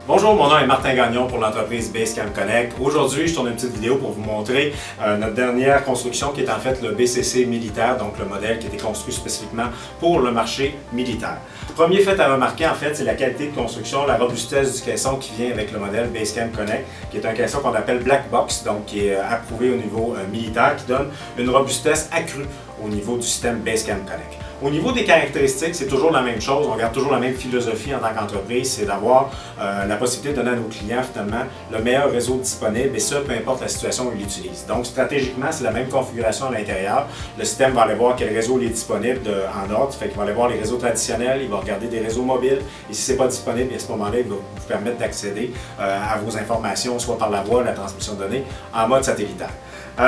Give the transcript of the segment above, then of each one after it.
Bonjour, mon nom est Martin Gagnon pour l'entreprise Basecamp Connect. Aujourd'hui, je tourne une petite vidéo pour vous montrer notre dernière construction qui est en fait le BCC militaire, donc le modèle qui a été construit spécifiquement pour le marché militaire. Premier fait à remarquer en fait, c'est la qualité de construction, la robustesse du caisson qui vient avec le modèle Basecamp Connect, qui est un caisson qu'on appelle Black Box, donc qui est approuvé au niveau militaire, qui donne une robustesse accrue au niveau du système Basecamp Connect. Au niveau des caractéristiques, c'est toujours la même chose, on garde toujours la même philosophie en tant qu'entreprise, c'est d'avoir la possibilité de donner à nos clients finalement le meilleur réseau disponible et ça, peu importe la situation où ils l'utilisent. Donc stratégiquement, c'est la même configuration à l'intérieur. Le système va aller voir quel réseau est disponible en ordre, fait qu'il va aller voir les réseaux traditionnels, il va regarder des réseaux mobiles et si ce n'est pas disponible, à ce moment-là, il va vous permettre d'accéder à vos informations, soit par la voie de la transmission de données en mode satellitaire.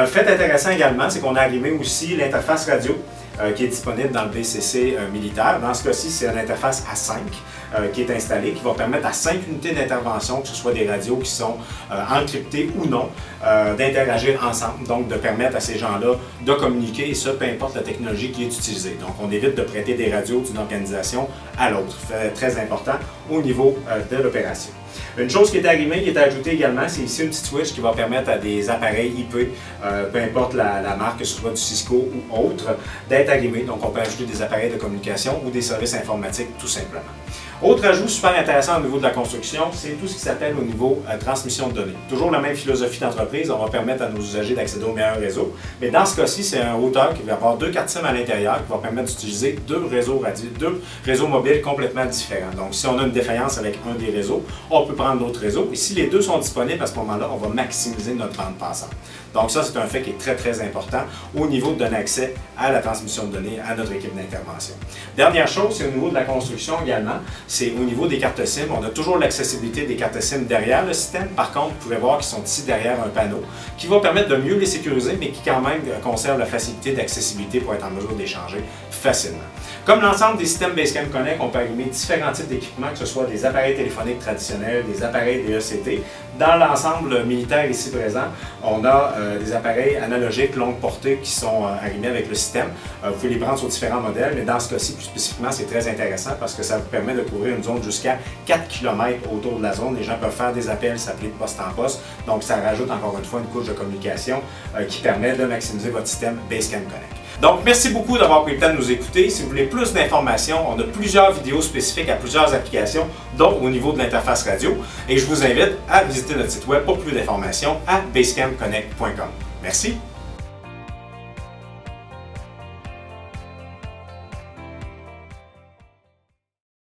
Fait intéressant également, c'est qu'on a arrivé aussi l'interface radio qui est disponible dans le BCC militaire. Dans ce cas-ci, c'est une interface A5 qui est installée, qui va permettre à 5 unités d'intervention, que ce soit des radios qui sont encryptées ou non, d'interagir ensemble, donc de permettre à ces gens-là de communiquer, et ça, peu importe la technologie qui est utilisée. Donc, on évite de prêter des radios d'une organisation à l'autre. Très important au niveau de l'opération. Une chose qui est arrivée, qui est ajoutée également, c'est ici une petite switch qui va permettre à des appareils IP, peu importe la marque, que ce soit du Cisco ou autre, d'être allumés. Donc on peut ajouter des appareils de communication ou des services informatiques tout simplement. Autre ajout super intéressant au niveau de la construction, c'est tout ce qui s'appelle au niveau transmission de données. Toujours la même philosophie d'entreprise, on va permettre à nos usagers d'accéder au meilleur réseau. Mais dans ce cas-ci, c'est un routeur qui va avoir 2 cartes SIM à l'intérieur qui va permettre d'utiliser deux réseaux mobiles complètement différents. Donc si on a une défaillance avec un des réseaux, on peut prendre l'autre réseau. Et si les deux sont disponibles, à ce moment-là, on va maximiser notre bande passante. Donc ça, c'est un fait qui est très important au niveau de donner accès à la transmission de données à notre équipe d'intervention. Dernière chose, c'est au niveau de la construction également. C'est au niveau des cartes SIM. On a toujours l'accessibilité des cartes SIM derrière le système. Par contre, vous pouvez voir qu'ils sont ici derrière un panneau qui va permettre de mieux les sécuriser, mais qui quand même conserve la facilité d'accessibilité pour être en mesure d'échanger facilement. Comme l'ensemble des systèmes Basecamp Connect, on peut allumer différents types d'équipements, que ce soit des appareils téléphoniques traditionnels, des appareils DECT. Dans l'ensemble militaire ici présent, on a des appareils analogiques longue portée qui sont allumés avec le système. Vous pouvez les prendre sur différents modèles, mais dans ce cas-ci, plus spécifiquement, c'est très intéressant parce que ça vous permet de couvrir une zone jusqu'à 4 km autour de la zone. Les gens peuvent faire des appels, s'appeler de poste en poste. Donc, ça rajoute encore une fois une couche de communication qui permet de maximiser votre système Basecamp Connect. Donc, merci beaucoup d'avoir pris le temps de nous écouter. Si vous voulez plus d'informations, on a plusieurs vidéos spécifiques à plusieurs applications, dont au niveau de l'interface radio. Et je vous invite à visiter notre site web pour plus d'informations à basecampconnect.com. Merci!